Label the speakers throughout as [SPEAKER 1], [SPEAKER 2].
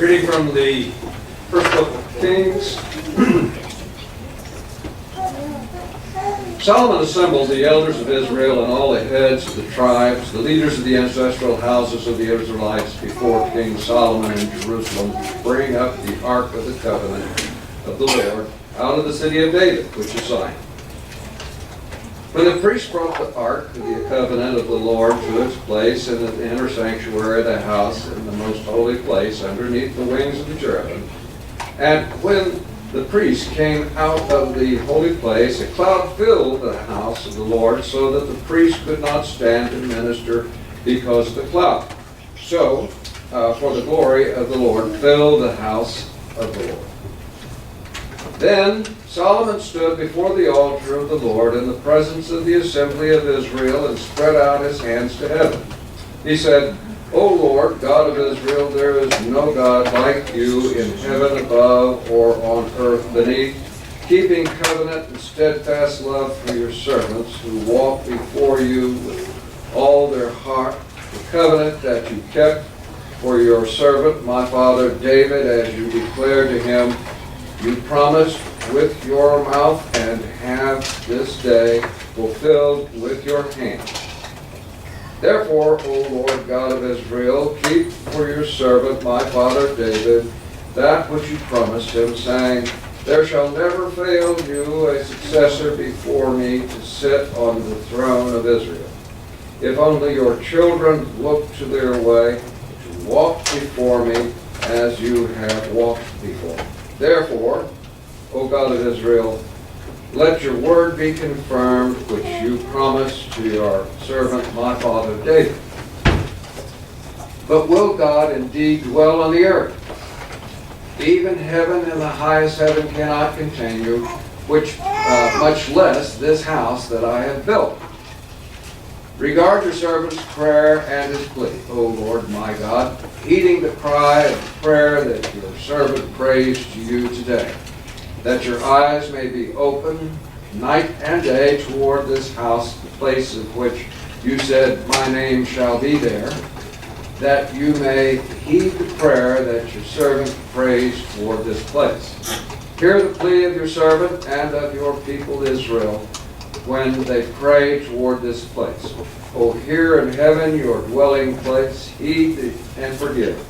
[SPEAKER 1] Reading from the first book of Kings. Solomon assembled the elders of Israel and all the heads of the tribes, the leaders of the ancestral houses of the Israelites before King Solomon in Jerusalem to bring up the ark of the covenant of the Lord out of the city of David, which is Zion. When the priest brought the ark of the covenant of the Lord to its place in the inner sanctuary of the house in the most holy place underneath the wings of the cherubim, and when the priest came out of the holy place, a cloud filled the house of the Lord so that the priest could not stand and minister because of the cloud. So, for the glory of the Lord filled the house of the Lord. Then Solomon stood before the altar of the Lord in the presence of the assembly of Israel and spread out his hands to heaven. He said, O Lord, God of Israel, there is no God like you in heaven above or on earth beneath, keeping covenant and steadfast love for your servants who walk before you with all their heart, the covenant that you kept for your servant, my father David, as you declared to him, you promised with your mouth and have this day fulfilled with your hand. Therefore, O Lord God of Israel, keep for your servant, my father David, that which you promised him, saying, there shall never fail you a successor before me to sit on the throne of Israel. If only your children look to their way, to walk before me as you have walked before. Therefore, O God of Israel, let your word be confirmed, which you promised to your servant, my father David. But will God indeed dwell on the earth? Even heaven and the highest heaven cannot contain you, which much less this house that I have built. Regard your servant's prayer and his plea, O Lord my God, heeding the cry and prayer that your servant prays to you today, that your eyes may be open night and day toward this house, the place of which you said, my name shall be there, that you may heed the prayer that your servant prays toward this place. Hear the plea of your servant and of your people Israel when they pray toward this place. O hear in heaven your dwelling place, heed and forgive.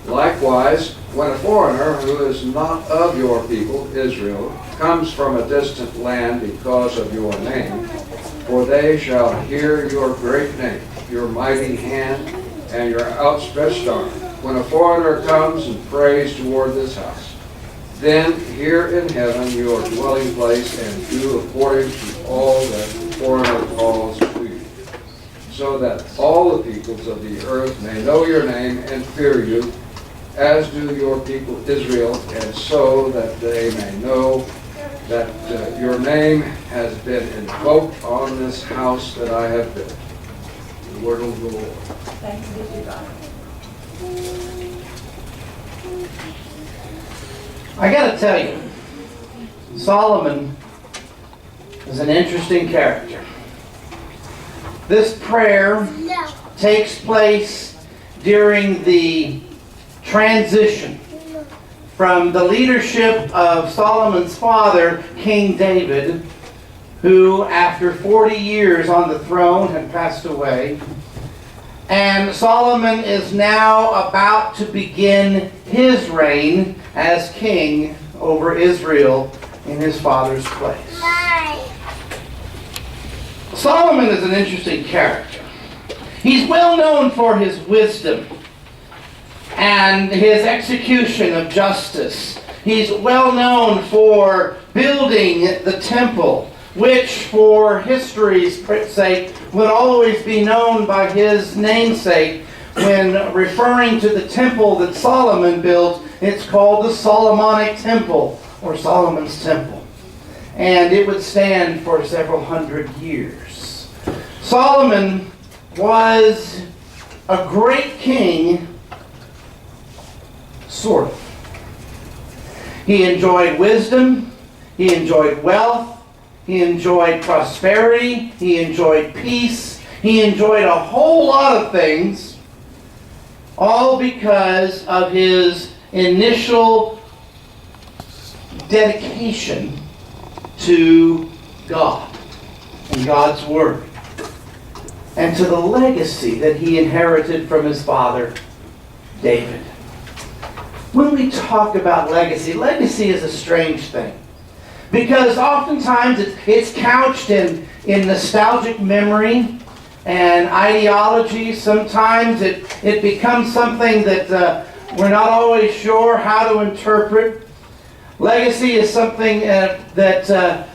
[SPEAKER 1] Likewise, when a foreigner who is not of your people, Israel, comes from a distant land because of your name, for they shall hear your great name, your mighty hand, and your outstretched arm. When a foreigner comes and prays toward this house, then hear in heaven your dwelling place and do according to all that the foreigner calls to you, so that all the peoples of the earth may know your name and fear you, as do your people Israel, and so that they may know that your name has been invoked on this house that I have built. The word of the Lord.
[SPEAKER 2] Thanks be to God.
[SPEAKER 3] I got to tell you, Solomon is an interesting character. This prayer takes place during the transition from the leadership of Solomon's father, King David, who after 40 years on the throne had passed away. And Solomon is now about to begin his reign as king over Israel in his father's place. Solomon is an interesting character. He's well known for his wisdom and his execution of justice. He's well known for building the temple, which for history's sake would always be known by his namesake. When referring to the temple that Solomon built, it's called the Solomonic Temple, or Solomon's Temple. And it would stand for several hundred years. Solomon was a great king, sort of. He enjoyed wisdom, he enjoyed wealth, he enjoyed prosperity, he enjoyed peace, he enjoyed a whole lot of things. all because of his initial dedication to God and God's Word, and to the legacy that he inherited from his father, David. When we talk about legacy, legacy is a strange thing, because oftentimes it's couched in nostalgic memory and ideology. Sometimes it becomes something that we're not always sure how to interpret. Legacy is something that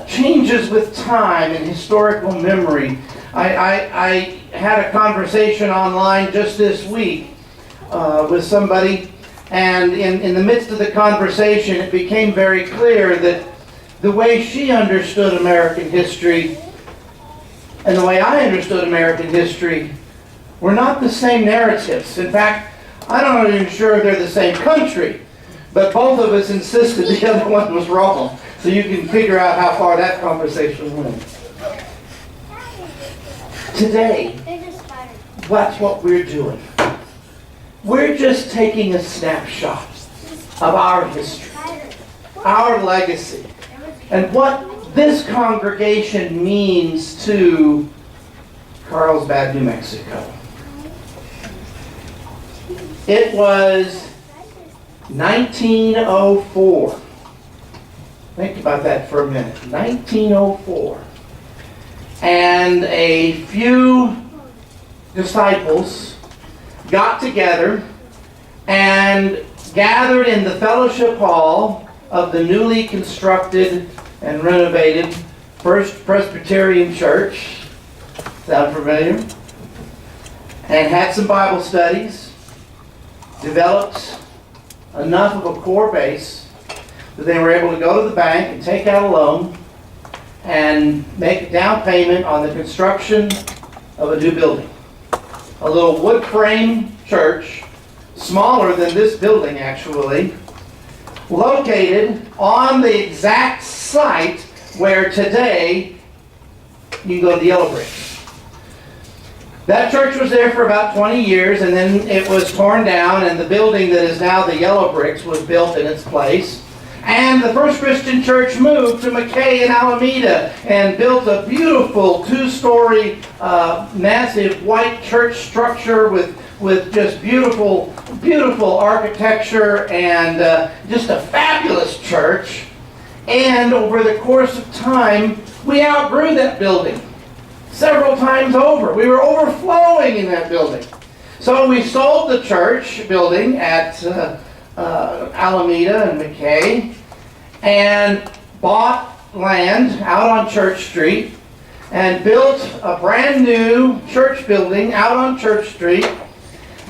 [SPEAKER 3] changes with time and historical memory. I had a conversation online just this week with somebody, and in the midst of the conversation it became very clear that the way she understood American history and the way I understood American history were not the same narratives. In fact, I'm not even sure they're the same country, but both of us insisted the other one was wrong. So you can figure out how far that conversation went. Today, that's what we're doing. We're just taking a snapshot of our history, our legacy, and what this congregation means to Carlsbad, New Mexico. It was 1904. Think about that for a minute. 1904. And a few disciples got together and gathered in the fellowship hall of the newly constructed and renovated First Presbyterian Church. Sound familiar? And had some Bible studies, developed enough of a core base that they were able to go to the bank and take out a loan and make a down payment on the construction of a new building. A little wood frame church, smaller than this building actually, located on the exact site where today you can go to the Yellow Bricks. That church was there for about 20 years, and then it was torn down, and the building that is now the Yellow Bricks was built in its place. And the First Christian Church moved to McKay and Alameda and built a beautiful two-story, massive white church structure with just beautiful, beautiful architecture and just a fabulous church. And over the course of time, we outgrew that building several times over. We were overflowing in that building. So we sold the church building at Alameda and McKay, and bought land out on Church Street and built a brand new church building out on Church Street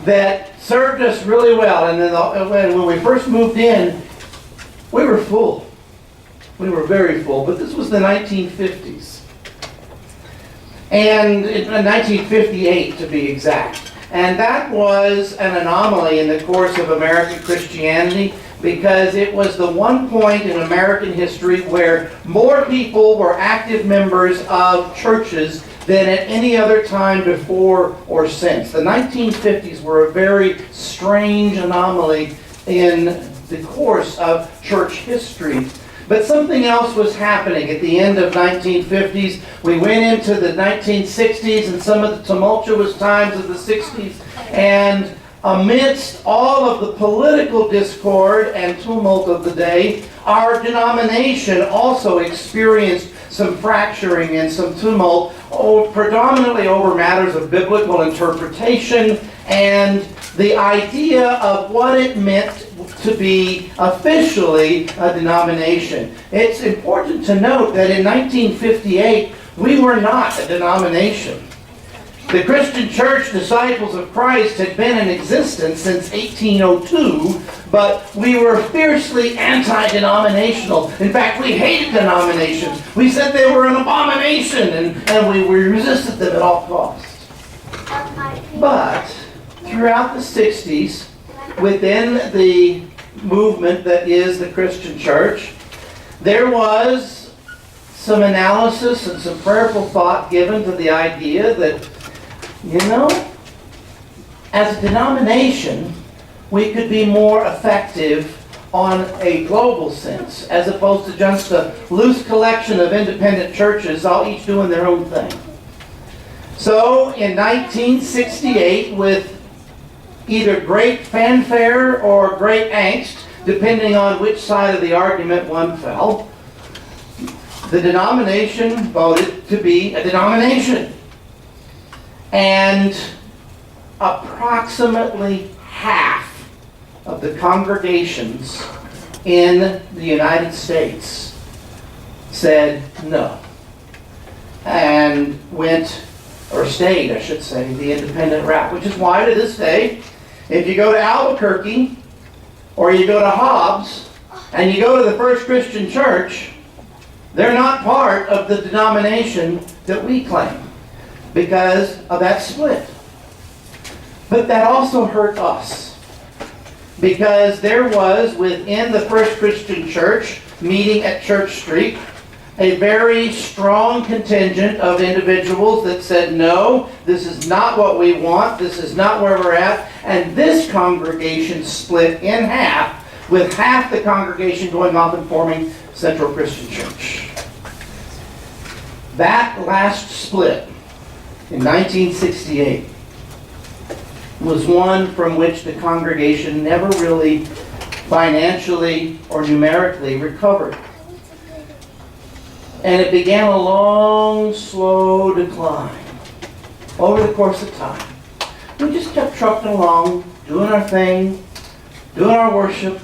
[SPEAKER 3] that served us really well. And then when we first moved in, we were full. We were very full, but this was the 1950s. And in 1958 to be exact. And that was an anomaly in the course of American Christianity, because it was the one point in American history where more people were active members of churches than at any other time before or since. The 1950s were a very strange anomaly in the course of church history. But something else was happening at the end of 1950s. We went into the 1960s and some of the tumultuous times of the 60s, and amidst all of the political discord and tumult of the day, our denomination also experienced some fracturing and some tumult, predominantly over matters of biblical interpretation and the idea of what it meant to be officially a denomination. It's important to note that in 1958, we were not a denomination. The Christian Church Disciples of Christ had been in existence since 1802, but we were fiercely anti-denominational. In fact, we hated denominations. We said they were an abomination, and we resisted them at all costs. But throughout the 60s, within the movement that is the Christian Church, there was some analysis and some prayerful thought given to the idea that, you know, as a denomination, we could be more effective on a global sense, as opposed to just a loose collection of independent churches, all each doing their own thing. So, in 1968, with either great fanfare or great angst, depending on which side of the argument one fell, the denomination voted to be a denomination. And approximately half of the congregations in the United States said no. And went, or stayed, I should say, the independent route. Which is why to this day, if you go to Albuquerque, or you go to Hobbs, and you go to the First Christian Church, they're not part of the denomination that we claim because of that split. But that also hurt us, because there was within the First Christian Church meeting at Church Street a very strong contingent of individuals that said, no, this is not what we want, this is not where we're at, and this congregation split in half, with half the congregation going off and forming Central Christian Church. That last split in 1968 was one from which the congregation never really financially or numerically recovered. And it began a long, slow decline over the course of time. We just kept trucking along, doing our thing, doing our worship,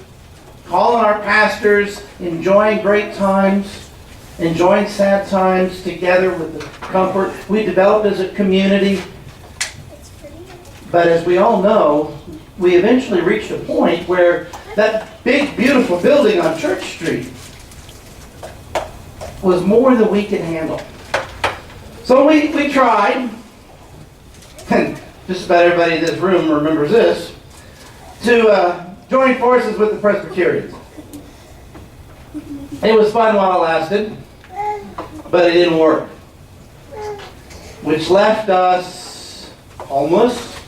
[SPEAKER 3] calling our pastors, enjoying great times, enjoying sad times together with the comfort. We developed as a community. But as we all know, we eventually reached a point where that big, beautiful building on Church Street was more than we could handle. So we tried, and just about everybody in this room remembers this, to join forces with the Presbyterians. It was fun while it lasted, but it didn't work. Which left us homeless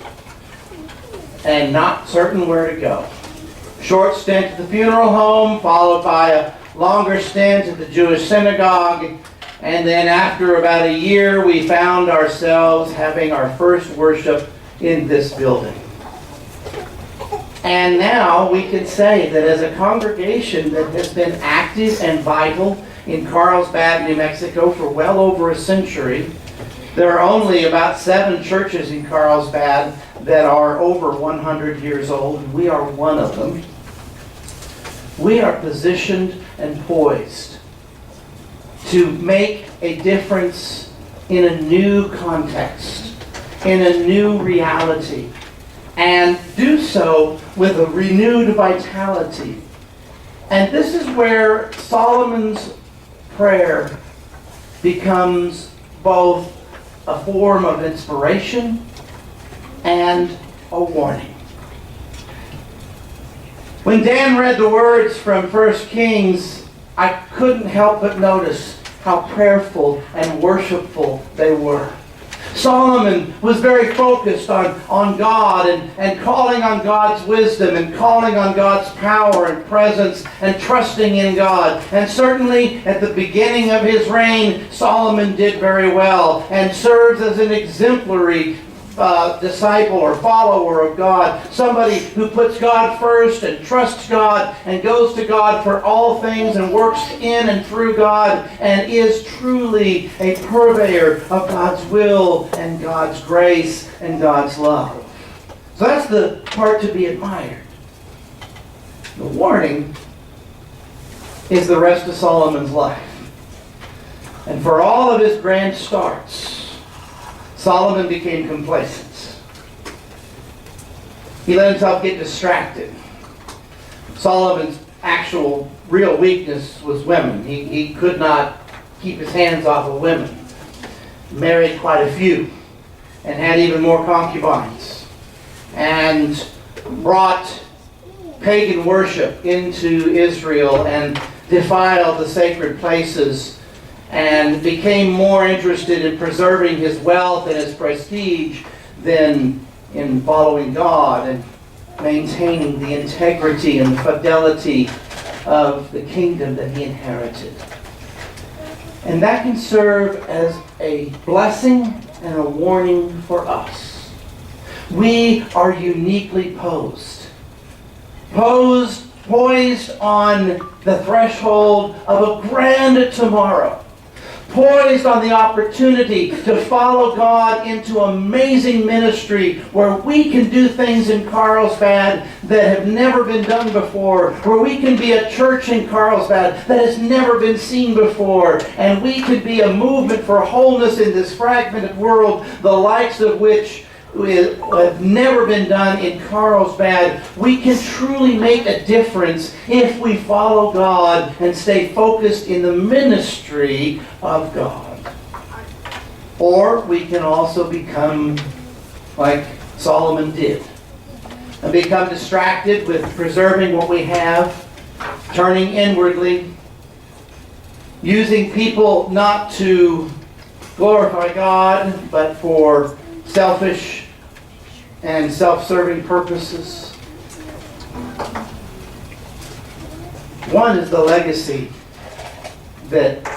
[SPEAKER 3] and not certain where to go. Short stint at the funeral home, followed by a longer stint at the Jewish synagogue, and then after about a year we found ourselves having our first worship in this building. And now we can say that as a congregation that has been active and vital in Carlsbad, New Mexico for well over a century, there are only about 7 churches in Carlsbad that are over 100 years old, and we are one of them. We are positioned and poised to make a difference in a new context, in a new reality, and do so with a renewed vitality. And this is where Solomon's prayer becomes both a form of inspiration and a warning. When Dan read the words from 1 Kings, I couldn't help but notice how prayerful and worshipful they were. Solomon was very focused on God and calling on God's wisdom and calling on God's power and presence and trusting in God. And certainly at the beginning of his reign, Solomon did very well and serves as an exemplary disciple or follower of God. Somebody who puts God first and trusts God and goes to God for all things and works in and through God and is truly a purveyor of God's will and God's grace and God's love. So that's the part to be admired. The warning is the rest of Solomon's life. And for all of his grand starts, Solomon became complacent. He let himself get distracted. Solomon's actual real weakness was women. He could not keep his hands off of women. Married quite a few and had even more concubines. And brought pagan worship into Israel and defiled the sacred places and became more interested in preserving his wealth and his prestige than in following God and maintaining the integrity and the fidelity of the kingdom that he inherited. And that can serve as a blessing and a warning for us. We are uniquely poised on the threshold of a grand tomorrow, poised on the opportunity to follow God into amazing ministry where we can do things in Carlsbad that have never been done before, where we can be a church in Carlsbad that has never been seen before, and we can be a movement for wholeness in this fragmented world, the likes of which have never been done in Carlsbad. We can truly make a difference if we follow God and stay focused in the ministry of God. Or we can also become like Solomon did and become distracted with preserving what we have, turning inwardly, using people not to glorify God but for selfish and self-serving purposes. One is the legacy that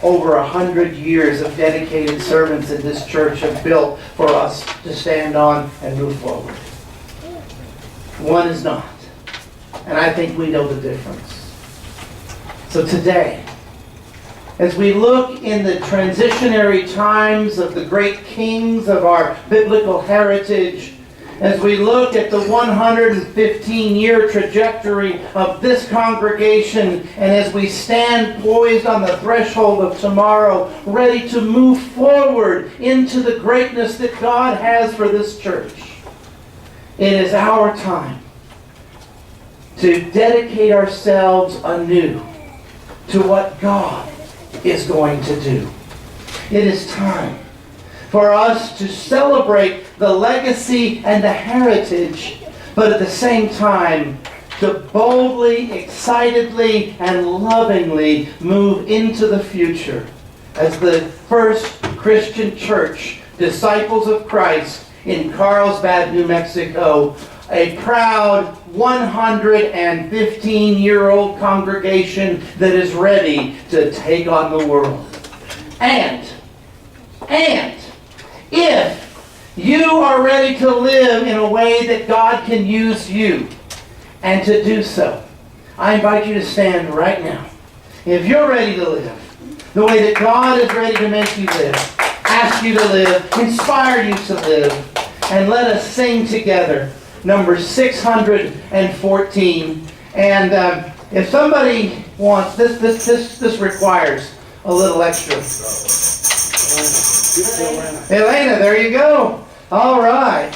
[SPEAKER 3] over 100 years of dedicated servants in this church have built for us to stand on and move forward. One is not. And I think we know the difference. So today, as we look in the transitionary times of the great kings of our biblical heritage, as we look at the 115-year trajectory of this congregation, and as we stand poised on the threshold of tomorrow, ready to move forward into the greatness that God has for this church, it is our time to dedicate ourselves anew to what God is going to do. It is time for us to celebrate the legacy and the heritage, but at the same time to boldly, excitedly, and lovingly move into the future as the first Christian church, disciples of Christ in Carlsbad, New Mexico, a proud 115-year-old congregation that is ready to take on the world. And if you are ready to live in a way that God can use you, and to do so, I invite you to stand right now. If you're ready to live the way that God is ready to make you live, ask you to live, inspire you to live, and let us sing together number 614. And if somebody wants, this requires a little extra. Elena, there you go. All right.